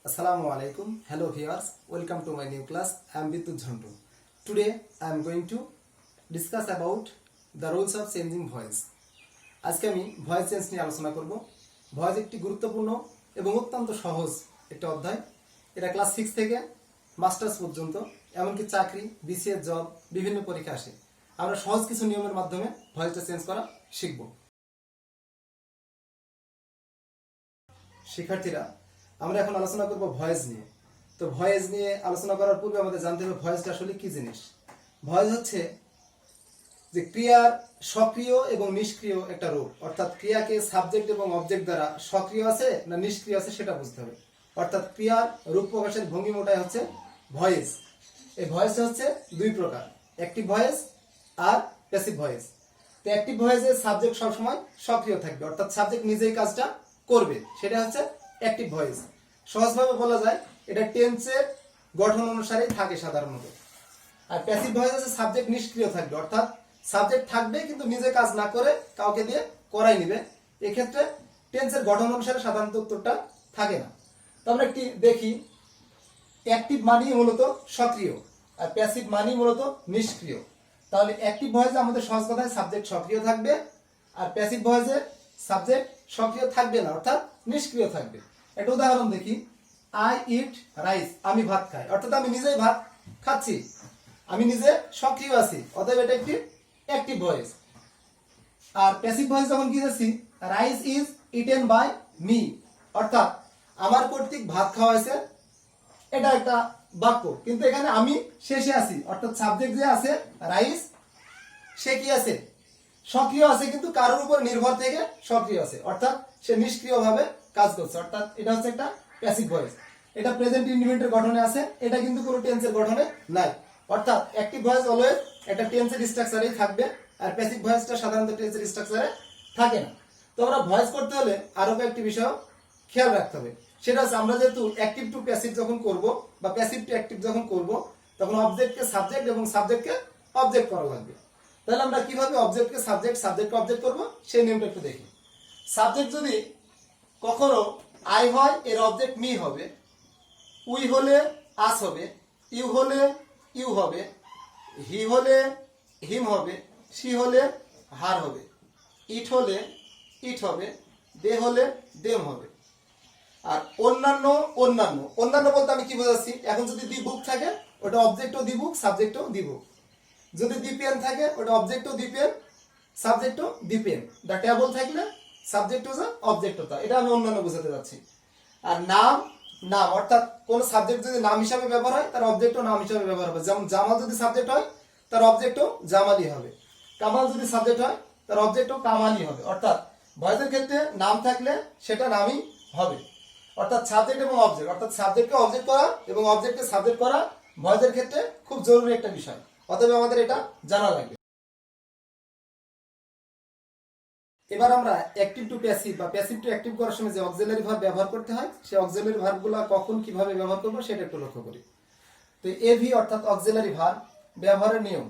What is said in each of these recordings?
Assalamu alaikum. Hello viewers. Welcome to my new class. I am Bitu Jhantu. Today I am going to discuss about the rules of changing voice. আজকে আমি voice change নিয়ে আলোচনা করব। Voice একটি গুরুত্বপূর্ণ এবং অত্যন্ত সহজ একটা অধ্যায়। এটা ক্লাস 6 থেকে মাস্টার্স পর্যন্ত এমনকি চাকরি, বিসিএস জব বিভিন্ন পরীক্ষা আসে। আমরা সহজ কিছু নিয়মের মাধ্যমে ভয়েসটা চেঞ্জ করা শিখব। শিক্ষার্থীরা, আমরা এখন আলোচনা করব ভয়েস নিয়ে। তো ভয়েস নিয়ে আলোচনা করার পূর্বে আমাদের জানতে হবে ভয়েসটা আসলে কি জিনিস। ভয়েস হচ্ছে যে ক্রিয়ার সক্রিয় এবং নিষ্ক্রিয় একটা রূপ, অর্থাৎ ক্রিয়াকে সাবজেক্ট এবং অবজেক্ট দ্বারা সক্রিয় আছে না নিষ্ক্রিয় আছে সেটা বুঝতে হবে। অর্থাৎ ক্রিয়ার রূপ প্রকাশের ভঙ্গিমটাই হচ্ছে ভয়েস। এই ভয়েসটা হচ্ছে দুই প্রকার, অ্যাক্টিভ ভয়েস আর প্যাসিভ ভয়েস। তো অ্যাক্টিভ ভয়েসে সাবজেক্ট সবসময় সক্রিয় থাকবে, অর্থাৎ সাবজেক্ট নিজেই কাজটা করবে, সেটা হচ্ছে অ্যাক্টিভ ভয়েস। সহজভাবে বলা যায় এটা টেন্সের গঠন অনুসারেই থাকে সাধারণত। আর প্যাসিভ ভয়েস আছে সাবজেক্ট নিষ্ক্রিয় থাকবে, অর্থাৎ সাবজেক্ট থাকবে কিন্তু নিজে কাজ না করে কাউকে দিয়ে করাই নিবে। এক্ষেত্রে টেন্সের গঠন অনুসারে সাধারণত উত্তরটা থাকে না। তো আমরা একটি দেখি, অ্যাক্টিভ মানি মূলত সক্রিয় আর প্যাসিভ মানি মূলত নিষ্ক্রিয়। তাহলে অ্যাক্টিভ ভয়েসে আমাদের সহজ কথায় সাবজেক্ট সক্রিয় থাকবে, আর প্যাসিভ ভয়েসে সাবজেক্ট সক্রিয় থাকবে না, অর্থাৎ নিষ্ক্রিয় থাকবে। একটা উদাহরণ দেখি, আই ইট রাইস, আমি ভাত খাই, অর্থাৎ আমি নিজেই ভাত খাচ্ছি, আমি নিজে সক্রিয় আছি, অতএব এটা একটি অ্যাক্টিভ ভয়েস। আর প্যাসিভ ভয়েস যখন কি দিয়েছি, rice is eaten by me, অর্থাৎ আমার কর্তৃক ভাত খাওয়া হয়েছে, এটা একটা বাক্য, কিন্তু এখানে আমি শেষে আছি, অর্থাৎ সাবজেক্ট যে আছে রাইস সে কি আছে সক্রিয় আছে, কিন্তু কারোর উপর নির্ভর থেকে সক্রিয় আছে, অর্থাৎ সে নিষ্ক্রিয়ভাবে কাজ করছে, অর্থাৎ এটা হচ্ছে একটা প্যাসিভ ভয়েস। এটা প্রেজেন্ট ইনডিফিনিটের গঠনে আছে, এটা কিন্তু কোনো টেন্সের গঠনে নাই। অর্থাৎ অ্যাক্টিভ ভয়েস অলওয়েজ একটা টেন্সের স্ট্রাকচারেই থাকবে, আর প্যাসিভ ভয়েসটা সাধারণত টেন্সের স্ট্রাকচারে থাকে না। তো আমরা ভয়েস করতে হলে আরো কয়েকটি বিষয় খেয়াল রাখতে হবে। সেটা হচ্ছে আমরা যেহেতু অ্যাক্টিভ টু প্যাসিভ যখন করব বা প্যাসিভ টু অ্যাক্টিভ যখন করব, তখন অবজেক্টকে সাবজেক্ট এবং সাবজেক্টকে অবজেক্ট করা লাগবে। তাহলে আমরা কিভাবে অবজেক্টকে সাবজেক্ট, সাবজেক্টকে অবজেক্ট করব সেই নিয়মটা একটু দেখি। সাবজেক্ট যদি কখনো আই হয়, এর অবজেক্ট মি হবে, উই হলে আস হবে, ইউ হলে ইউ হবে, হি হলে হিম হবে, সি হলে হার হবে, ইট হলে ইট হবে, দে হলে দেম হবে। আর অন্যান্য অন্যান্য অন্যান্য বলতে আমি কি বোঝাচ্ছি, এখন যদি দি বুক থাকে ওটা অবজেক্টও দি বুক, সাবজেক্টও দি বুক। যদি দি পেন থাকে ওটা অবজেক্টও দি পেন, সাবজেক্টও দি পেন। দ্য টেবল থাকলে সাবজেক্ট হচ্ছে অবজেক্ট হতো, এটা আমি অন্যান্য বোঝাতে যাচ্ছি। আর নাম, নাম অর্থাৎ কোন সাবজেক্ট যদি নাম হিসাবে ব্যবহার হয় তার অবজেক্টও নাম হিসাবে ব্যবহার হবে। যেমন জামাল যদি সাবজেক্ট হয় তার অবজেক্টও জামালি হবে, কামাল যদি সাবজেক্ট হয় তার অবজেক্টও কামালি হবে। অর্থাৎ ভয়েসের ক্ষেত্রে নাম থাকলে সেটা নামই হবে, অর্থাৎ সাবজেক্ট এবং অবজেক্ট, অর্থাৎ সাবজেক্টকে অবজেক্ট করা এবং অবজেক্টকে সাবজেক্ট করা ভয়েসের ক্ষেত্রে খুব জরুরি একটা বিষয়, অতএব আমাদের এটা জানা লাগবে। এবার আমরা অ্যাক্টিভ টু প্যাসিভ বা প্যাসিভ টু অ্যাক্টিভ করার সময় যে অক্সিলারি ভার্ব ব্যবহার করতে হয়, সেই অক্সিলারি ভার্বগুলো কখন কিভাবে ব্যবহার করব সেটা একটু লক্ষ্য করি। তো এভি অর্থাৎ অক্সিলারি ভার্ব ব্যবহারের নিয়ম,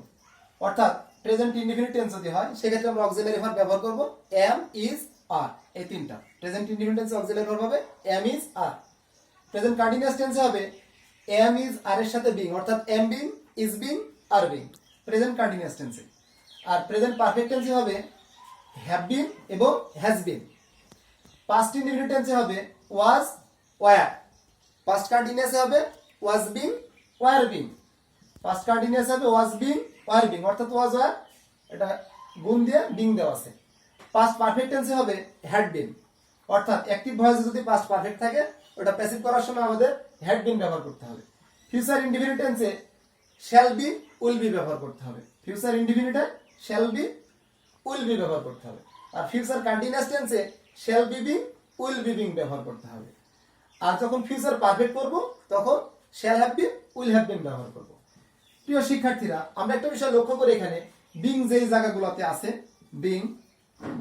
অর্থাৎ প্রেজেন্ট ইনডিফিনিট টেন্স যদি হয় সেক্ষেত্রে আমরা অক্সিলারি ভার্ব ব্যবহার করব এম, ইজ, আর, এই তিনটা। প্রেজেন্ট ইনডিফিনিট টেন্সে অক্সিলারি ভার্ব হবে am, is, are. Present continuous টেন্সে হবে এম, ইজ, আর এর সাথে বিং, অর্থাৎ am being, is being, are being, present continuous টেন্সে। আর প্রেজেন্ট পারফেক্ট টেন্সে হবে হ্যাভ বিন এবং হ্যাজ বিন। পাস্ট ইনডিফিনিট টেন্সে হবে ওয়াজ, ওয়ার। পাস্ট কন্টিনিউয়াসে হবে was being, were being. Past continuous হবে ওয়াজ বিং, ওয়ার বিং, অর্থাৎ ওয়াজ, ওয়ার, এটা গুণ দিয়ে বিং দেওয়া আছে। পাস্ট পারফেক্ট টেন্সে হবে হ্যাড বিন, অর্থাৎ অ্যাক্টিভ ভয়েসে যদি পাস্ট পারফেক্ট থাকে ওটা প্যাসিভ করার সময় আমাদের হ্যাড বিন ব্যবহার করতে হবে। ফিউচার ইনডিফিনিট টেন্সে শ্যাল বি, উইল বি ব্যবহার করতে হবে। ফিউচার ইনডিফিনিটে শ্যাল বি, উইল বি ব্যবহার করতে হবে। আর ফিউচার কন্টিনিউয়াস টেন্সে shall be being, will be being ব্যবহার করতে হবে। আর যখন ফিউচার পারফেক্ট করব তখন shall have been, will have been ব্যবহার করব। প্রিয় শিক্ষার্থীরা, আমরা একটা বিষয় লক্ষ্য করি, এখানে বিং যেই জায়গাগুলোতে আছে, বিং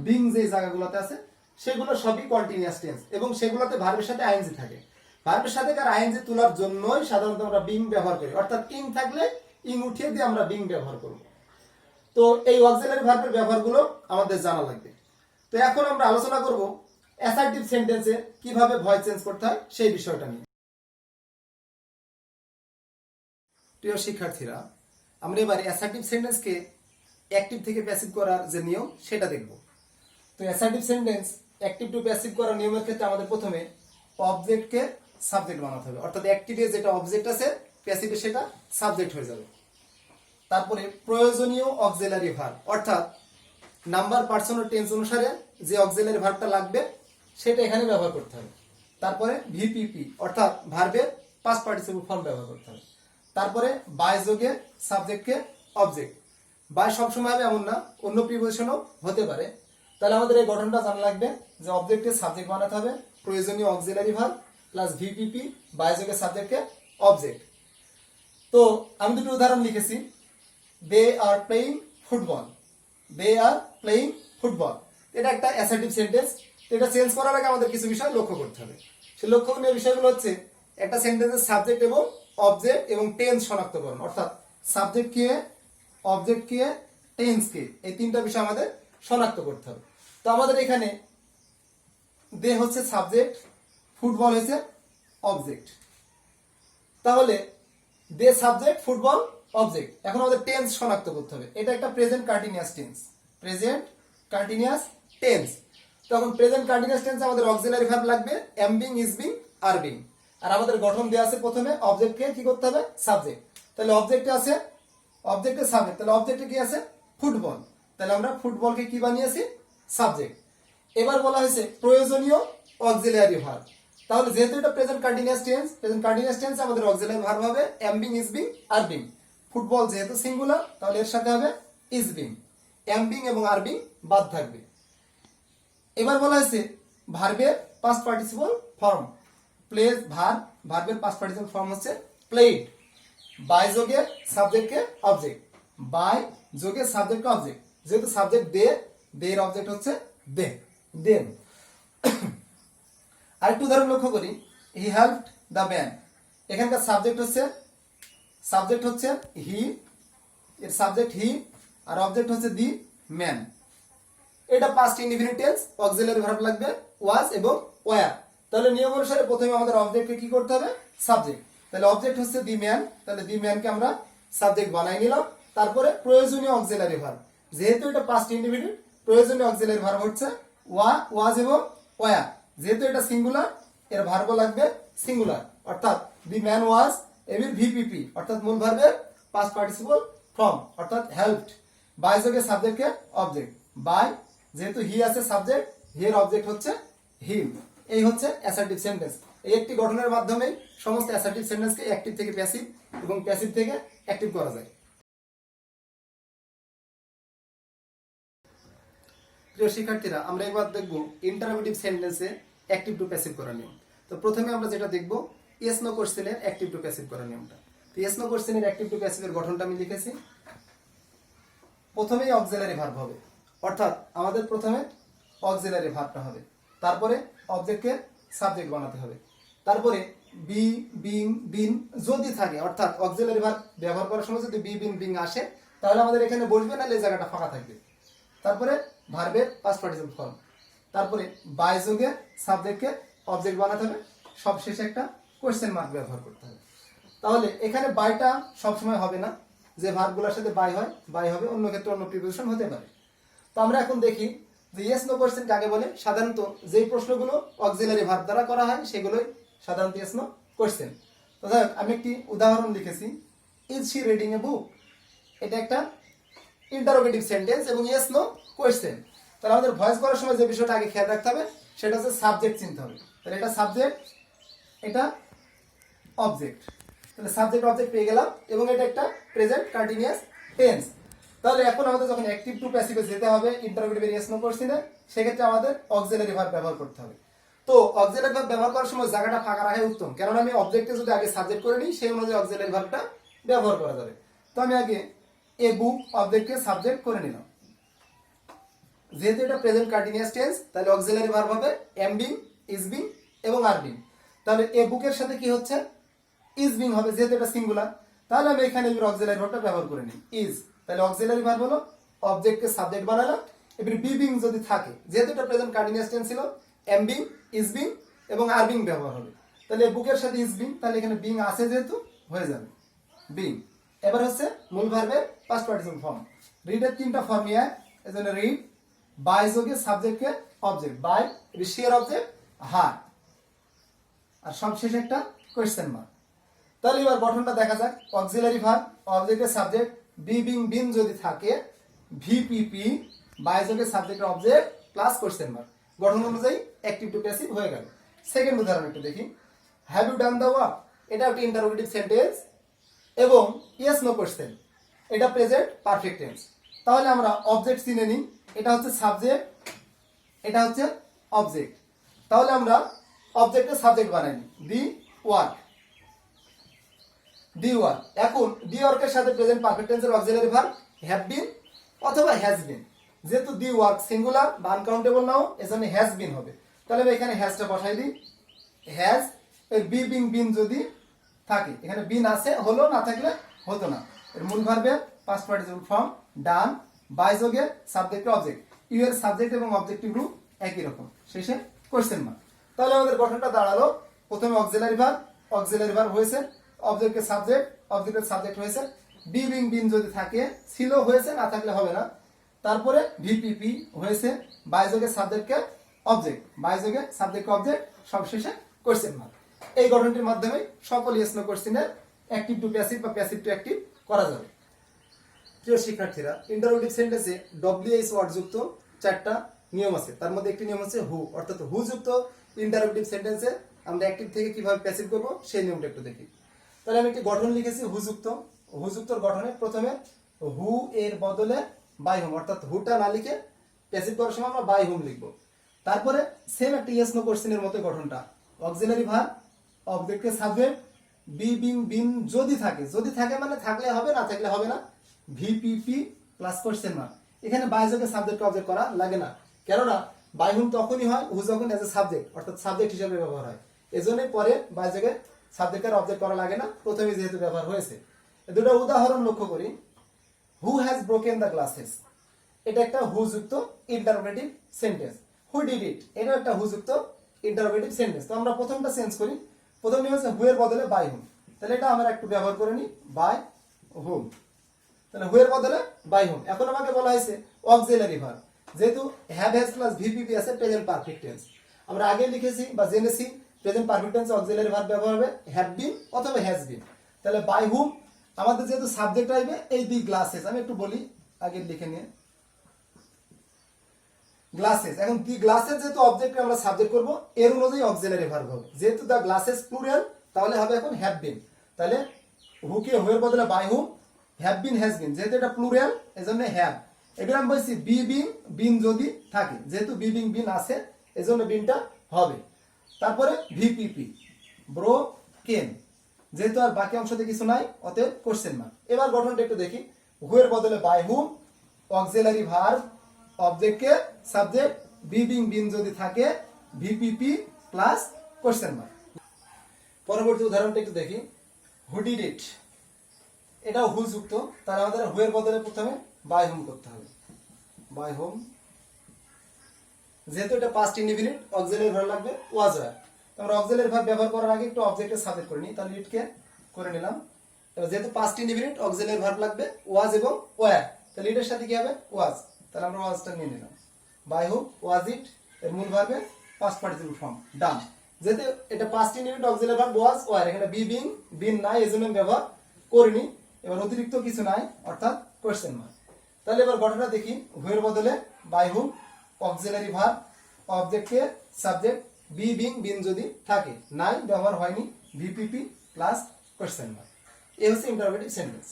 বিং যেই জায়গাগুলোতে আছে সেগুলো সবই কন্টিনিউয়াস টেন্স এবং সেগুলোতে ভার্বের সাথে আইএনজি থাকে। ভার্বের সাথে কার আইএনজি তোলার জন্যই সাধারণত আমরা বিং ব্যবহার করি, অর্থাৎ ইং থাকলে ইং উঠিয়ে দিয়ে আমরা বিং ব্যবহার করব। তো এই অক্সিলারি ভার্বের ব্যবহারগুলো আমাদের জানা লাগবে। তো এখন আমরা আলোচনা করব অ্যাসার্টিভ সেন্টেন্সে কিভাবে ভয়েস চেঞ্জ করতে হয় সেই বিষয়টা নিয়ে। প্রিয় শিক্ষার্থীরা, আমরা এবার অ্যাসার্টিভ সেন্টেন্সকে অ্যাক্টিভ থেকে প্যাসিভ করার যে নিয়ম সেটা দেখব। তো assertive sentence active to passive করার নিয়মের ক্ষেত্রে আমাদের প্রথমে অবজেক্টকে সাবজেক্ট বানাতে হবে, অর্থাৎ অ্যাক্টিভে যেটা অবজেক্ট আছে প্যাসিভে সেটা সাবজেক্ট হয়ে যাবে। তারপরে প্রয়োজনীয় অক্সিলারি ভার্ব, অর্থাৎ নাম্বার, পার্সন ও টেন্স অনুসারে যে অক্সিলারি ভার্বটা লাগবে সেটা এখানে ব্যবহার করতে হবে। তারপরে ভিপিপি অর্থাৎ ভার্বের পাস্ট পার্টিসিপল ফর্ম ব্যবহার করতে হবে। তারপরে বাই যোগে সাবজেক্টকে অবজেক্ট। বাই সবসময় হবে এমন না, অন্য প্রিপোজিশনও হতে পারে। তাহলে আমাদের এই গঠনটা জানা লাগবে যে অবজেক্টকে সাবজেক্ট বানাতে হবে, প্রয়োজনীয় auxiliary verb plus VPP, by যোগে সাবজেক্টকে অবজেক্ট। তো আমি দুটো উদাহরণ লিখেছি। They are playing football, they are playing football, এটা একটা অ্যাসার্টিভ সেন্টেন্স। এটা চেঞ্জ করার আগে আমাদের কিছু বিষয় লক্ষ্য করতে হবে। সেই লক্ষ্যণীয় বিষয়গুলো হচ্ছে একটা সেন্টেন্সের সাবজেক্ট এবং অবজেক্ট এবং টেন্স শনাক্তকরণ, অর্থাৎ সাবজেক্ট কে, অবজেক্ট কে, টেন্স কে, এই তিনটা বিষয় আমাদের শনাক্ত করতে হবে। তো আমাদের এখানে দে হচ্ছে সাবজেক্ট, ফুটবল হচ্ছে অবজেক্ট। তাহলে দে সাবজেক্ট, ফুটবল অবজেক্ট। এখন আমাদের টেন্স শনাক্ত করতে হবে। এটা একটা present continuous tense, present continuous tense. তখন প্রেজেন্ট কন্টিনিউয়াস টেন্সে আমাদের অক্সিলারি ভার্ব লাগবে am being, is being, are being. আর আমাদের গঠন দেওয়া আছে প্রথমে অবজেক্টকে কি করতে হবে সাবজেক্ট। তাহলে অবজেক্টে আছে, অবজেক্টে সাবজেক্ট, তাহলে অবজেক্টে কি আছে ফুটবল, তাহলে আমরা ফুটবলকে কি বানিয়েছি সাবজেক্ট। এবার বলা হয়েছে প্রয়োজনীয় অক্সিলারি ভার্ব। তাহলে যেহেতু এটা present continuous tense, present continuous টেন্সে আমাদের অক্সিলারি ভার্ব হবে am being, is being, are being. Football যেহেতু সিঙ্গুলার তাহলে এর সাথে হবে ইজ বিং, এম বিং এবং আর বিং বাদ থাকবে। এবার বলা হয়েছে ভার্বের past participle form, place verb, ভার্বের পাস্ট পার্টিসিপল ফর্ম হচ্ছে প্লেড। বাই যোগে সাবজেক্টকে অবজেক্ট, বাই যোগে সাবজেক্টকে অবজেক্ট। যেহেতু সাবজেক্ট দে, দের অবজেক্ট হচ্ছে দে, দেন। আরেকটু উদাহরণ লক্ষ্য করি, হি হেল্পড দ্য ম্যান। এখানকার সাবজেক্ট হচ্ছে হি, এর সাবজেক্ট হি, আর অবজেক্ট হচ্ছে দি ম্যান। এটা past indefinite tense, auxiliary verb লাগবে ওয়াজ এবং ওয়্যার। তাহলে নিয়ম অনুসারে প্রথমে আমাদের অবজেক্টকে কি করতে হবে সাবজেক্ট। তাহলে অবজেক্ট হচ্ছে দি ম্যান, তাহলে দি ম্যানকে আমরা সাবজেক্ট বানাই নিলাম। তারপরে প্রয়োজনীয় অক্সিলারি ভার্ব, যেহেতু এটা পাস্ট ইনডিফিনিট, প্রয়োজনীয় অক্সিলারি ভার্ব হচ্ছে ওয়াজ এবং ওয়্যার। যেহেতু এটা সিঙ্গুলার, এর ভার্ব লাগবে সিঙ্গুলার, অর্থাৎ দি ম্যান ওয়াজ এবির ভিপিপি, অর্থাৎ মূল ভার্বের পাস্ট পার্টিসিপল ফর্ম, অর্থাৎ হেল্পড। বাই যোগে সাবজেক্টকে অবজেক্ট, বাই যেহেতু হি আছে সাবজেক্ট, হি এর অবজেক্ট হচ্ছে হিম। এই হচ্ছে অ্যাসার্টিভ সেন্টেন্স। এই একটি গঠনের মাধ্যমে সমস্ত অ্যাসার্টিভ সেন্টেন্সকে অ্যাক্টিভ থেকে প্যাসিভ এবং প্যাসিভ থেকে অ্যাক্টিভ করা যায়। প্রিয় শিক্ষার্থীরা, আমরা এবার দেখব ইন্টারোগেটিভ সেন্টেন্সে অ্যাক্টিভ টু প্যাসিভ করার নিয়ম। তো প্রথমে আমরা যেটা দেখব ইয়েস নো কোশ্চেনের অ্যাক্টিভ টু প্যাসিভ করার নিয়মটা। তো ইয়েস নো কোশ্চেনের অ্যাক্টিভ টু প্যাসিভের গঠনটা আমি লিখেছি। প্রথমেই অক্সিলারি ভার্ব হবে, অর্থাৎ আমাদের প্রথমে অক্সিলারি ভার্বটা হবে, তারপরে অবজেক্টকে সাবজেক্ট বানাতে হবে, তারপরে বি, বিং, বিন যদি থাকে, অর্থাৎ অক্সিলারি ভার্ব ব্যবহার করার সময় যদি বি, বিন, বিং আসে তাহলে আমাদের এখানে বসবে, না এই জায়গাটা ফাঁকা থাকবে। তারপরে ভার্বের পাস্ট পার্টিসিপল ফর্ম, তারপরে বাই যোগে সাবজেক্টকে অবজেক্ট বানাতে হবে, সবশেষে একটা কোয়েশ্চেন মার্ক ব্যবহার করতে হবে। তাহলে এখানে বাইটা সবসময় হবে না, যে ভার্বগুলোর সাথে বাই হয় বাই হবে, অন্য ক্ষেত্রে অন্য প্রিপোজিশন হতে পারে। তো আমরা এখন দেখি যে ইয়েস নো কোশ্চেন কাকে বলে। সাধারণত যেই প্রশ্নগুলো অক্সিলারি ভার্ব দ্বারা করা হয় সেগুলোই সাধারণত ইয়েস নো কোশ্চেন। তো যাই হোক, আমি একটি উদাহরণ লিখেছি, ইজ শি রিডিং এ বুক। এটা একটা ইন্টারোগেটিভ সেন্টেন্স এবং ইয়েস নো কোশ্চেন। তাহলে আমাদের ভয়েস করার সময় যে বিষয়টা আগে খেয়াল রাখতে হবে সেটা হচ্ছে সাবজেক্ট চিনতে হবে। তাহলে এটা সাবজেক্ট, এটা অবজেক্ট, তাহলে সাবজেক্ট অবজেক্ট পেয়ে গেলাম এবং এটা একটা প্রেজেন্ট কন্টিনিউয়াস টেন্স। তাহলে এখন আমাদের যখন অ্যাক্টিভ টু প্যাসিভে যেতে হবে ইন্টারোগেটিভ ইয়েস নো কোশ্চেনে, সেক্ষেত্রে আমাদের অক্সিলারি ভার্ব ব্যবহার করতে হবে। তো অক্সিলারি ভার্ব ব্যবহার করার সময় জায়গাটা ফাঁকা রাখাই উত্তম, কেননা আমি অবজেক্টে যদি আগে সাবজেক্ট করে নিই সেই অনুযায়ী অক্সিলারি ভার্বটা ব্যবহার করা যাবে। তো আমি আগে এ বুক অবজেক্টকে সাবজেক্ট করে নিলাম। যেহেতু এটা প্রেজেন্ট কন্টিনিউয়াস টেন্স, তাহলে অক্সিলারি ভার্ব হবে এম বিং, ইজ বিং এবং আর বিং। তাহলে এ বুকের সাথে কি হচ্ছে ইজ বিং হবে, যেহেতু এটা সিঙ্গুলার, তাহলে আমি এখানে অক্সিলারি ভার্বটা ব্যবহার করে নিই ইজ। তাহলে অক্সিলারি ভার্ব হলো অবজেক্টকে সাবজেক্ট বানালাম। এবারে বি বিং যদি থাকে, যেহেতু এটা প্রেজেন্ট কন্টিনিউয়াস টেন্স ছিল, এম বিং, ইজ বিং এবং আর বিং ব্যবহার হবে। তাহলে বুকের সাথে ইজ বিং, তাহলে এখানে বিং আছে যেহেতু হয়ে যাবে বিং। এবার হচ্ছে মূল ভার্বের পাস্ট পার্টিসিপল ফর্ম। রিডের তিনটা ফর্ম নিয়ে এজন্য রিড, বাই যোগে সাবজেক্টকে অবজেক্ট, বাই রিশিয়ার অবজেক্ট হার, আর সবশেষে একটা কোয়েশ্চেন মার্ক। তাহলে এবার গঠনটা দেখা যাক। অক্সিলারি ভার্ব, অবজেক্টের সাবজেক্ট, বি বিং বিন যদি থাকে, ভিপিপি বাই যোগে সাবজেক্টের অবজেক্ট প্লাস কোয়েশ্চেন মার্ক। গঠন অনুযায়ী অ্যাক্টিভ টু প্যাসিভ হয়ে গেল। সেকেন্ড উদাহরণ একটু দেখি। Have you done the work, এটা একটা ইন্টারোগেটিভ সেন্টেন্স এবং ইয়েস নো কোয়েশ্চেন, এটা প্রেজেন্ট পারফেক্ট টেন্স। তাহলে আমরা অবজেক্ট চিনে নিই, এটা হচ্ছে সাবজেক্ট, এটা হচ্ছে অবজেক্ট। তাহলে আমরা অবজেক্টের সাবজেক্ট বানাই নিই, দি ওয়ার্ক, দি ওয়ার্ক। এখন দি ওয়ার্কের সাথে প্রেজেন্ট পারফেক্ট টেন্সের অক্সিলারি ভার্ব হ্যাভ বিন অথবা হ্যাজ বিন। যেহেতু দি ওয়ার্ক সিঙ্গুলার বা আনকাউন্টেবল নাও, এজন্য হ্যাজ বিন হবে। তাহলে আমি এখানে হ্যাজটা বসাই দিই, হ্যাজ। এর বি বিং বিন যদি থাকে, এখানে বিন আছে হলো, না থাকলে হতো না। এর মূল ভার্বের past participle form done, by যোগে সাবজেক্ট অবজেক্ট, ইউ এর সাবজেক্ট এবং অবজেক্টিভ রূপ একই রকম, শেষে কোশ্চেন মার্ক। তাহলে আমাদের গঠনটা দাঁড়ালো, প্রথমে অক্সিলারি ভার্ব হয়েছে, অবজেক্টের সাবজেক্ট, অবজেক্টের সাবজেক্ট হয়েছে, বি বিং বিন যদি থাকে ছিল হয়েছে, না থাকলে হবে না। তারপরে ভিপিপি হয়েছে, বাই যোগে সাবজেক্টকে অবজেক্ট, বাই যোগে সাবজেক্ট অবজেক্ট, সবশেষে কোশ্চেন মার্ক। এই গঠনটির মাধ্যমে সকল ইয়েস নো কোশ্চেনের অ্যাক্টিভ টু প্যাসিভ বা প্যাসিভ টু অ্যাক্টিভ করা যাবে। প্রিয় শিক্ষার্থীরা, ইন্টারোগেটিভ সেন্টেন্সে ডব্লিউএইচ ওয়ার্ড যুক্ত চারটা নিয়ম আছে। তার মধ্যে একটি নিয়ম হচ্ছে হু, অর্থাৎ হু যুক্ত ইন্টারোগেটিভ সেন্টেন্সে আমরা অ্যাক্টিভ থেকে কিভাবে প্যাসিভ করব সেই নিয়মটা একটু দেখি। তাহলে আমি একটি গঠন লিখেছি হু যুক্ত। হু যুক্তর গঠনে প্রথমে হু এর বদলে বাই হোম, অর্থাৎ হুটা না লিখে প্যাসিভ করার সময় আমরা বাই হোম লিখবো। তারপরে সেম একটা ইয়েস নো কোশ্চেনের মতো গঠনটা, অক্সিলারি ভার্ব, অবজেক্টের সাবজেক্ট, বি বিং বিন যদি থাকে মানে থাকলে হবে, না থাকলে হবে না, ভিপিপি প্লাস কোশ্চেন মার্ক। এখানে বাই যোগে সাবজেক্ট অবজেক্ট করা লাগে না, কেননা বাই হোম তখনই হয় হু যখন এজ এ সাবজেক্ট অর্থাৎ সাবজেক্ট হিসেবে ব্যবহার হয়। এজন্যই পরে বাই যোগে সাবজেক্ট আর অবজেক্ট করা লাগে না, প্রথমে যেহেতু ব্যবহার হয়েছে। দুটো উদাহরণ লক্ষ্য করি। Who has broken the glasses, এটা একটা হু যুক্ত interrogative sentence. Who did it, এটা একটা হু যুক্ত ইন্টারোগেটিভ সেন্টেন্স। তো আমরা প্রথমটা চেঞ্জ করি, প্রথম নিয়ম হচ্ছে হু এর বদলে বাই হোম। তাহলে এটা আমরা একটু ব্যবহার করে নিই, বাই হোম। তাহলে হু এর বদলে বাই হোম। এখন আমাকে বলা হয়েছে অক্সিলারি ভার্ব, যেহেতু হ্যাভ হ্যাজ প্লাস ভিপিপি আছে প্রেজেন্ট পারফেক্ট টেন্স। আমরা আগে লিখেছি বা জেনেছি প্রেজেন্ট পারফেক্ট টেন্সে অক্সিলারি ভার্ব ব্যবহার হবে হ্যাভ বিন অথবা হ্যাজ বিন। তাহলে বাই হোম আমাদের যেহেতু সাবজেক্ট আসবে এই দি গ্লাসেস, আমি একটু বলি আগে লিখে নিয়ে, গ্লাসেস। এখন দি গ্লাসেস যেহেতু অবজেক্ট আমরা সাবজেক্ট করব, এর অনুযায়ী অক্সিলারি ভার্ব হবে। যেহেতু দ্য গ্লাসেস প্লুরাল, তাহলে হবে এখন হ্যাভ বিন। তাহলে হুকে হু এর বদলে by whom, have been has been, যেহেতু এটা প্লুরাল এজন্য হ্যাভ। এবার আমি বলছি বি বিং বিন যদি থাকে, যেহেতু বি বিং বিন আছে এজন্য বিনটা হবে। তারপরে ভিপিপি ব্রো কেন, যেহেতু আর বাকি অংশতে কিছু নাই অতএব কোশ্চেন মার্ক। এবার গঠনটা একটু দেখি। হু এর বদলে বাই হুম, অক্সিলারি ভার্ব, অবজেক্টকে সাবজেক্ট, বি বিং বিন যদি থাকে ভিপিপি প্লাস কোশ্চেন মার্ক। পরবর্তী উদাহরণটা একটু দেখি। হু ডিড ইট, এটাও হু যুক্ত, তাহলে আমাদের হু এর বদলে প্রথমে বাই হোম করতে হবে, বাই হোম। যেহেতু এটা পাস্ট ইনডিফিনিট, অক্সিলারি ভার্ব লাগবে ওয়াজ ওয়্যার। আমরা অক্সিলারি ভার্ব ব্যবহার করার আগে একটু অবজেক্টের সাবজেক্ট করে নিই, তাহলে ইটকে করে নিলাম। এবার যেহেতু পাস্ট ইনডিফিনিট, অক্সিলারি ভার্ব লাগবে ওয়াজ এবং ওয়্যার, তাহলে এটার সাথে কি হবে ওয়াজ, তাহলে আমরা ওয়াজটা নিয়ে নিলাম। বাই হোম ওয়াজ ইট এর মূল ভার্বে পাস্ট পার্টিসিপল ফর্ম ডান। যেহেতু এটা পাস্ট ইনডিফিনিট, অক্সিলারি ভার্ব ওয়াজ ওয়্যার, এখানে বি বিং বিন নাই এজন্য ব্যবহার করিনি। এবার অতিরিক্ত কিছু নাই অর্থাৎ কোশ্চেন মার্ক। তাহলে এবার ঘটনা দেখি। হু এর বদলে বাই হুম, অক্সিলারি ভার্ব, অবজেক্টকে সাবজেক্ট, বি বিং বিন যদি থাকে, নাই ব্যবহার হয়নি, ভিপিপি প্লাস কোশ্চেন মার্ক। এই হচ্ছে ইন্টারোগেটিভ সেন্টেন্স।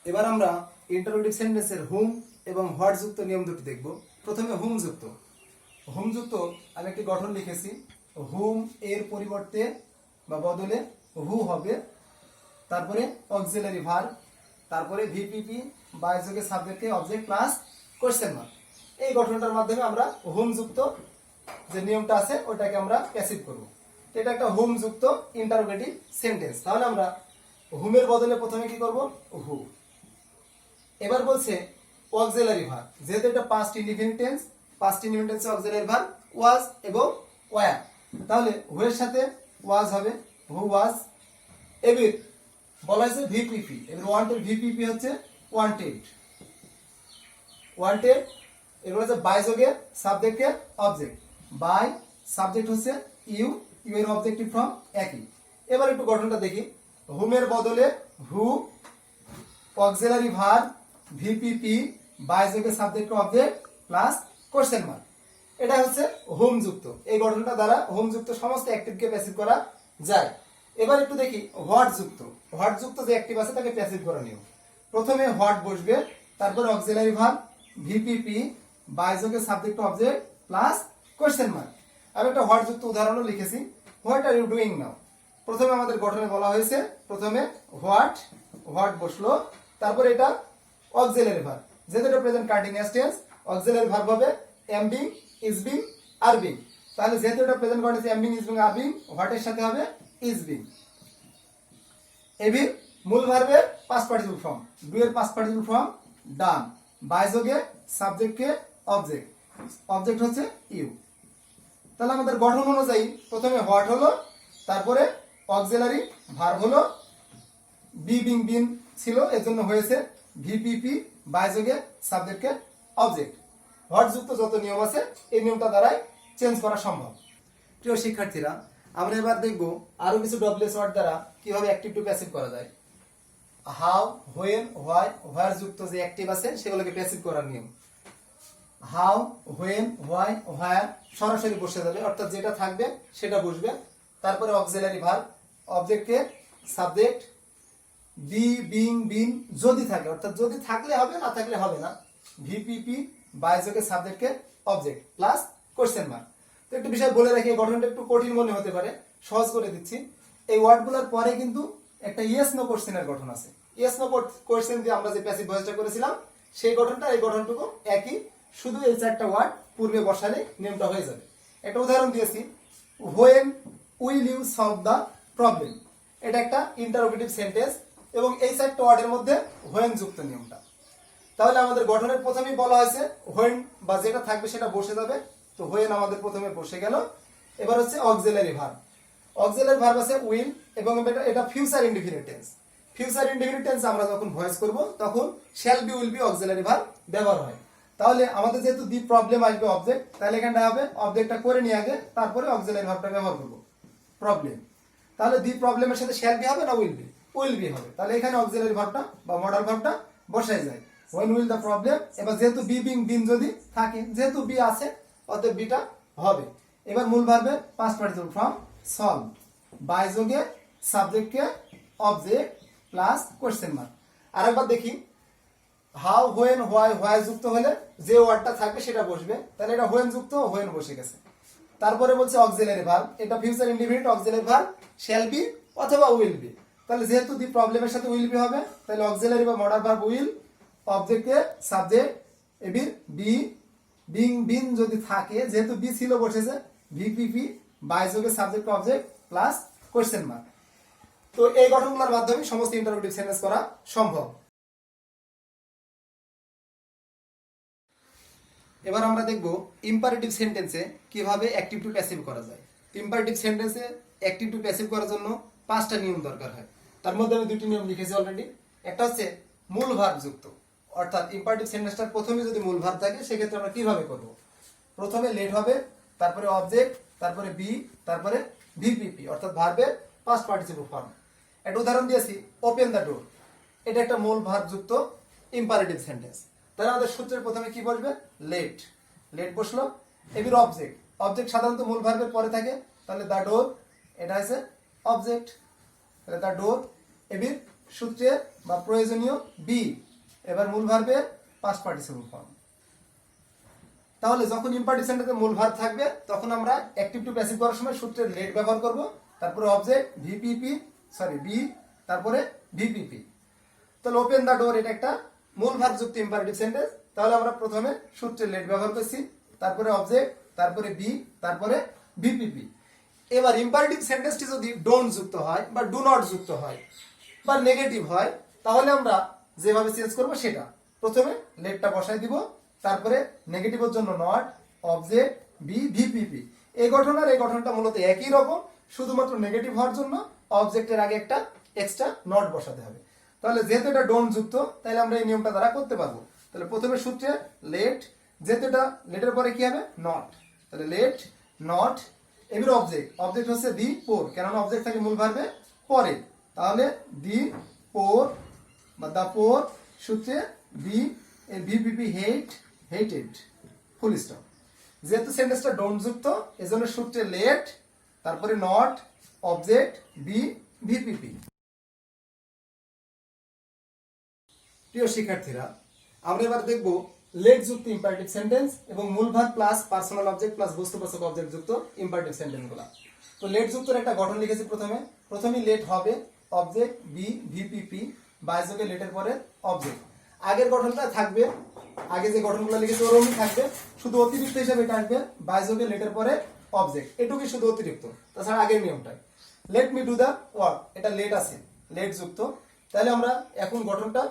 এবার আমরা ইন্টারোগেটিভ সেন্টেন্সের হুম এবং হোয়াট যুক্ত নিয়ম দুটি দেখব। প্রথমে হুম যুক্ত। হুম যুক্ত আমি একটি গঠন লিখেছি। হুম এর পরিবর্তে বা বদলে হু হবে, তারপরে অক্সিলারি ভার্ব, তারপরে ভিপিপি বাই যোগে সাবজেক্টে অবজেক্ট প্লাস কোশ্চেন মার্ক। এই গঠনটার মাধ্যমে আমরা হুম যুক্ত যে নিয়মটা আছে ওটাকে আমরা প্যাসিভ করব। এটা একটা হুম যুক্ত ইন্টারোগেটিভ সেন্টেন্স। তাহলে আমরা হুমের বদলে প্রথমে কি করব হু। এবার বলছে অক্সিলারি ভার্ব, যেহেতু এটা past indefinite tense, past indefinite টেন্সে অক্সিলারি ভার্ব ওয়াজ এবং ওয়্যার, তাহলে হু এর সাথে ওয়াজ হবে হু ওয়াজ। এবার বলা হয়েছে ভিপিপি। এবার ওয়ান্টেড ভিপিপি হচ্ছে ওয়ান্টেড, ওয়ান্টেড এগুলো হচ্ছে বাই যোগে সাবজেক্টে অবজেক্ট, বাই সাবজেক্ট হচ্ছে ইউ, ইউ এর অবজেক্টিভ ফর্ম একই। এবার একটু গঠনটা দেখি। হুমের বদলে হু, অক্সিলারি ভার্ব ভিপিপি বাই যোগে subject object plus question mark. এটা হচ্ছে হোম যুক্ত। এই গঠনটা দ্বারা হোম যুক্ত সমস্ত অ্যাক্টিভকে প্যাসিভ করা যায়। এবার একটু দেখি হোয়াট যুক্ত। হোয়াট যুক্ত যে অ্যাক্টিভ আছে তাকে প্যাসিভ করা নিয়ম। প্রথমে হোয়াট বসবে, তারপরে অক্সিলারি ভার্ব ভিপিপি বাই যোগে subject object plus question mark. আমি একটা হোয়াট যুক্ত উদাহরণও লিখেছি। What are you doing now. প্রথমে আমাদের গঠনে বলা হয়েছে প্রথমে হোয়াট, হোয়াট বসলো, তারপরে এটা অক্সিলারি ভার্ব, যেহেতু এটা present continuous tense auxiliary verb হবে am being, is being, are being. তাহলে যেহেতু এটা present continuous am being, is being, are being, what এর সাথে হবে ইজ বিং। এবির মূল ভার্বের পাস্ট পার্টিসিপল ফর্ম, ডু এর past participle form done, by যোগে সাবজেক্টকে অবজেক্ট, অবজেক্ট হচ্ছে ইউ। তাহলে আমাদের গঠন অনুযায়ী প্রথমে হোয়াট হলো, তারপরে অক্সিলারি ভার্ব হলো, বি বিং বিন ছিল এর জন্য হয়েছে ভিপিপি বাই যোগে সাবজেক্টকে অবজেক্ট। হোয়াট যুক্ত যত নিয়ম আছে এই নিয়মটা দ্বারাই চেঞ্জ করা সম্ভব। প্রিয় শিক্ষার্থীরা, আমরা এবার দেখব আরো কিছু ডব্লিউএস ওয়ার্ড দ্বারা কিভাবে অ্যাক্টিভ টু প্যাসিভ করা যায়। হাউ, হোয়েন, হোয়াই, হোয়ার যুক্ত যে অ্যাক্টিভ আছে সেগুলোকে প্যাসিভ করার নিয়ম। হাউ, হোয়েন, হোয়াই, হোয়ার সরাসরি বসে যাবে, অর্থাৎ যেটা থাকবে সেটা বসবে। তারপরে অক্সিলারি ভার্ব, অবজেক্টকে সাবজেক্ট, বি বিং বিন যদি থাকে, অর্থাৎ যদি থাকলে হবে, না থাকলে হবে না, ভিপিপি বাই যোগে সাবজেক্টকে অবজেক্ট প্লাস কোশ্চেন মার্ক। তো একটু বিষয় বলে রাখি, এই গঠনটা একটু কঠিন মনে হতে পারে, সহজ করে দিচ্ছি। এই ওয়ার্ডগুলোর পরে কিন্তু একটা ইয়েস নো কোশ্চেনের গঠন আছে। ইয়েস নো কোশ্চেন দিয়ে আমরা যে প্যাসিভ ভয়েসটা করেছিলাম সেই গঠনটা এই গঠনটুকু একই, শুধু এই চারটা ওয়ার্ড পূর্বে বসালে নিয়মটা হয়ে যাবে। একটা উদাহরণ দিয়েছি, when will you solve the problem. এটা একটা ইন্টারোগেটিভ সেন্টেন্স এবং এই চারটা ওয়ার্ডের মধ্যে হোয়েন যুক্ত নিয়মটা। তাহলে আমাদের গঠনের প্রথমেই বলা হয়েছে হোয়েন বা যেটা থাকবে সেটা বসে যাবে, তো হোয়েন আমাদের প্রথমে বসে গেল। এবার হচ্ছে অক্সিলারি ভার্ব, অক্সিলারি ভার্ব আছে উইল এবং এটা future indefinite tense. Future indefinite tense আমরা যখন ভয়েস করব তখন shall be will B auxiliary verb ব্যবহার হয়। তাহলে আমাদের যেহেতু দি প্রবলেম আসবে অবজেক্ট, তাহলে এখানটা হবে অবজেক্টটা করে নিয়ে আগে তারপরে অক্সিলারি ভার্বটা ব্যবহার করব প্রবলেম। তাহলে দি প্রবলেমের সাথে শ্যাল বি হবে না উইল বি? উইল বি হবে। তাহলে এখানে অক্সিলারি ভার্বটা বা মডাল ভার্বটা বসাই যায়, when will the problem। এবার যেহেতু বি বিং বিন যদি থাকে, যেহেতু বি আছে অতএব বিটা হবে। এবার মূল ভার্বের past participle form solve, by যোগে সাবজেক্টকে অবজেক্ট প্লাস কোশ্চেন মার্ক। আরেকবার দেখি, হাউ, হোয়েন, হোয়াই, হোয়াই যুক্ত হলে যে ওয়ার্ডটা থাকবে সেটা বসবে, তাহলে এটা হোয়েন যুক্ত, হোয়েন বসে গেছে। তারপরে বলছে অক্সিলারি ভার্ব, এটা future indefinite auxiliary verb shall be অথবা উইল বি। তাহলে যেহেতু দি প্রবলেমের সাথে উইল বি হবে, তাহলে অক্সিলারি বা মডাল ভার্ব উইল, অবজেক্টে সাবজেক্ট এবির বি বিং বিন যদি থাকে, যেহেতু বি ছিল বসেছে ভিপিপি বাই যোগে subject object plus question mark. তো এই গঠনগুলোর মাধ্যমে সমস্ত ইন্টারোগেটিভ সেন্টেন্স করা সম্ভব। এবার আমরা দেখব ইম্পারেটিভ সেন্টেন্সে কিভাবে অ্যাক্টিভ টু প্যাসিভ করা যায়। ইম্পারেটিভ সেন্টেন্সে অ্যাক্টিভ টু প্যাসিভ করার জন্য 5টা নিয়ম দরকার হয়। তার মধ্যে আমি 2টি নিয়ম লিখেছি অলরেডি। একটা হচ্ছে মূল ভার্ব যুক্ত, অর্থাৎ ইম্পারেটিভ সেন্টেন্সটার প্রথমে যদি মূল ভার্ব থাকে সেক্ষেত্রে আমরা কিভাবে করব। প্রথমে লেট হবে, তারপরে অবজেক্ট, তারপরে বি, তারপরে ভিপিপি অর্থাৎ ভার্বের পাস্ট পার্টিসিপল ফর্ম। একটা উদাহরণ দিয়েছি, ওপেন দ্য ডোর। এটা একটা মূল ভার্ব যুক্ত ইম্পারেটিভ সেন্টেন্স। তাহলে আমাদের সূত্রের প্রথমে কি বসবে? লেট, লেট বসলো। এবির অবজেক্ট, অবজেক্ট সাধারণত মূল ভার্বের পরে থাকে, তাহলে দ্য ডোর এটা আছে অবজেক্ট, তাহলে দ্য ডোর। এবির সূত্রে বা প্রয়োজনীয় বি, এবার মূল ভার্বের পাস্ট পার্টিসিপল ফর্ম। তাহলে যখন ইম্পারেটিভ সেন্টেন্সে মূল ভার্ব থাকবে তখন আমরা অ্যাক্টিভ টু প্যাসিভ করার সময় সূত্রের লেট ব্যবহার করব, তারপরে অবজেক্ট ভিপিপি বি, তারপরে ভিপিপি। তাহলে ওপেন দ্য ডোর এটা একটা মূল ভার্ব যুক্ত ইম্পারেটিভ সেন্টেন্স। তাহলে আমরা প্রথমে সূত্রের লেট ব্যবহার করছি, তারপরে অবজেক্ট, তারপরে বি, তারপরে ভিপিপি। এবার ইম্পারেটিভ সেন্টেন্সটি যদি ডোন্ট যুক্ত হয় বা ডু নট যুক্ত হয় বা নেগেটিভ হয়, তাহলে আমরা যেভাবে চেঞ্জ করব সেটা, প্রথমে লেটটা বসাই দিব, তারপরে নেগেটিভের জন্য নট, অবজেক্ট বি, ভিপিপি। এই গঠন আর এই গঠনটা মূলত একই রকম, শুধুমাত্র নেগেটিভ হওয়ার জন্য অবজেক্টের আগে একটা এক্সট্রা নট বসাতে হবে। তাহলে যেহেতু এটা ডোন্ট যুক্ত, তাহলে আমরা এই নিয়মটা দ্বারা করতে পারবো। তাহলে প্রথমে সূত্রে লেট, যেহেতু এটা লেটের পরে কি হবে নট, তাহলে লেট নট, এবার অবজেক্ট, অবজেক্ট হচ্ছে দি পোর, কেননা অবজেক্ট থাকে মূল ভার্বে পরে, তাহলে দি পোর বা দা পোর, সূত্রে দি ভিপিপি হেট, হেটেড, ফুল স্টপ। যেহেতু সেন্টেন্সটা ডোন্ট যুক্ত, এজন্য সূত্রে লেট, তারপরে নট, অবজেক্ট, বি, ভিপিপি। প্রিয় শিক্ষার্থীরা, আমরা এবার দেখব লেট যুক্ত ইম্পারেটিভ সেন্টেন্স এবং মূল verb plus personal object plus বস্তুবাচক অবজেক্ট যুক্ত ইম্পারেটিভ সেন্টেন্সগুলো। তো লেট যুক্তর একটা গঠন লিখেছি। প্রথমেই লেট হবে অবজেক্ট বি ভিপিপি, বায়যোগে লেটের পরে অবজেক্ট। আগের গঠনটা থাকবে, আগে যে গঠনগুলো লিখেছি ওরকমই থাকবে, শুধু অতিরিক্ত হিসাবে এটা আসবে বায়যোগে লেটের পরে অবজেক্ট, এটুকুই শুধু অতিরিক্ত, তাছাড়া আগের নিয়মটাই। Let me do the work, এটা লেট আছে, লেট যুক্ত, তাহলে আমরা এখন গঠনটা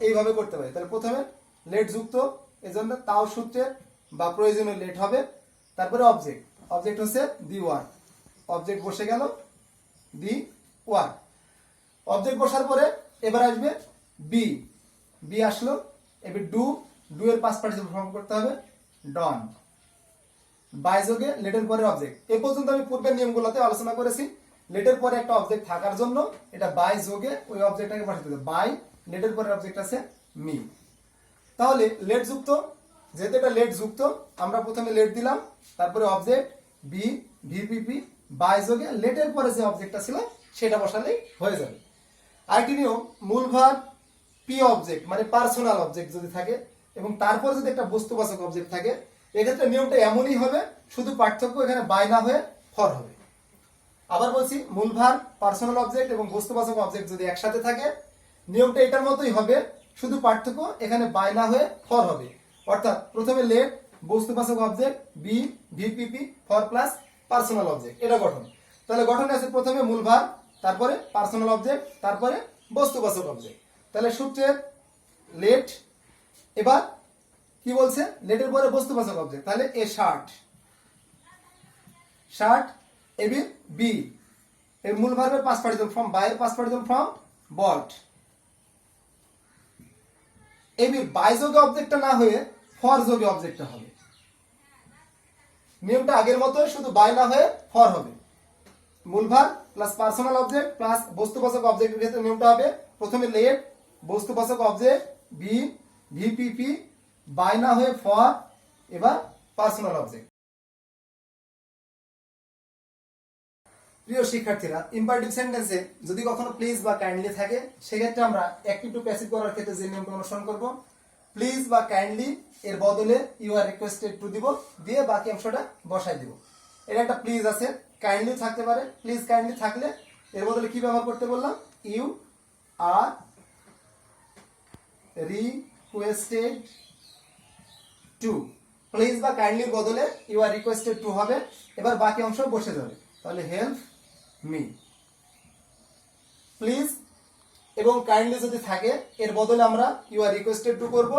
এইভাবে করতে পারি। তাহলে প্রথমে লেট যুক্ত, এজন্য তাও সূত্রের বা প্রয়োজনীয় লেট হবে, তারপরে অবজেক্ট, অবজেক্ট হচ্ছে দি ওয়ার্ক, অবজেক্ট বসে গেল দি ওয়ার্ক। অবজেক্ট বসার পরে এবার আসবে বি, বি আসলো, এবার ডু, ডু এর পাস্ট পার্টিসিপল ফর্ম করতে হবে ডন, বায়যোগে লেটের পরে অবজেক্ট। এই পর্যন্ত আমি পূর্বের নিয়মগুলোতে আলোচনা করেছি। লেটের পরে একটা অবজেক্ট থাকার জন্য এটা বাই যোগে ওই অবজেক্টটাকে পাঠাতে হবে, বাই লেটের পরে অবজেক্ট আছে মি। তাহলে লেট যুক্ত, যেহেতু এটা লেট যুক্ত, আমরা প্রথমে লেট দিলাম, তারপরে অবজেক্ট বি ভিপিপি, বাই যোগে লেটের পরে যে অবজেক্টটা ছিল সেটা বসালেই হয়ে যাবে। আরেকটি নিয়ম, মূল ভার্ব পি অবজেক্ট মানে পার্সোনাল অবজেক্ট যদি থাকে এবং তারপর যদি একটা বস্তুবাচক অবজেক্ট থাকে, এক্ষেত্রে নিয়মটা এমনই হবে, শুধু পার্থক্য এখানে বাই না হয়ে ফর হবে। আবার বলছি, মূল ভার্ব পার্সোনাল অবজেক্ট এবং বস্তুবাচক অবজেক্ট যদি একসাথে থাকে, নিয়মটা এটার মতোই হবে, শুধু পার্থক্য এখানে বাই না হয়ে ফর হবে। অর্থাৎ প্রথমে লেট, বস্তুবাচক object be VPP, for plus personal object, এটা গঠন। তাহলে গঠন আছে প্রথমে মূল ভার্ব, তারপরে পার্সোনাল অবজেক্ট, তারপরে বস্তুবাচক অবজেক্ট। তাহলে সূত্রের লেট, এবার কি বলছে লেটের পরে বস্তুবাচক অবজেক্ট, তাহলে a shirt, shirt, AB B, এর মূল ভার্বের পাস্ট পার্টিসিপল ফর্ম বাইয়ের past participle form bought, AB by যোগে অবজেক্টটা না হয়ে ফর যোগে অবজেক্টটা হবে। নিয়মটা আগের মতোই, শুধু বাই না হয়ে ফর হবে। মূল verb plus personal object plus বস্তুবাচক অবজেক্টের ক্ষেত্রে নিয়মটা হবে প্রথমে লেট, বস্তুবাচক অবজেক্ট বি ভিপিপি, বাই না হয়ে ফর, এবার পার্সোনাল অবজেক্ট। প্রিয় শিক্ষার্থীরা, ইম্পারেটিভ সেন্টেন্সে যদি কখনো প্লিজ বা কাইন্ডলি থাকে, সেক্ষেত্রে আমরা অ্যাক্টিভ টু প্যাসিভ করার ক্ষেত্রে যে নিয়মটা অনুসরণ করব, প্লিজ বা কাইন্ডলি এর বদলে ইউ আর রিকোয়েস্টেড টু দিব, দিয়ে বাকি অংশটা বসাই দিব। এটা একটা প্লিজ আছে, কাইন্ডলি থাকতে পারে, প্লিজ কাইন্ডলি থাকলে এর বদলে কি ব্যবহার করতে বললাম, you are requested to, please বা কাইন্ডলির বদলে ইউ আর রিকোয়েস্টেড টু হবে, এবার বাকি অংশ বসে যাবে। তাহলে হেল্প মি, প্লিজ এবং কাইন্ডলি যদি থাকে এর বদলে আমরা ইউ আর রিকোয়েস্টেড টু করব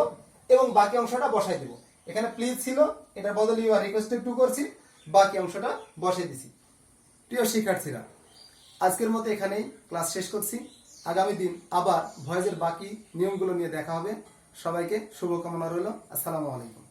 এবং বাকি অংশটা বসাই দেব। এখানে প্লিজ ছিল, এটার বদলে ইউ আর রিকোয়েস্টেড টু করছি, বাকি অংশটা বসাই দিছি। প্রিয় শিক্ষার্থীরা, আজকের মতো এখানেই ক্লাস শেষ করছি। আগামী দিন আবার ভয়েসের বাকি নিয়মগুলো নিয়ে দেখা হবে। সবাইকে শুভকামনা রইল। আসসালামু আলাইকুম।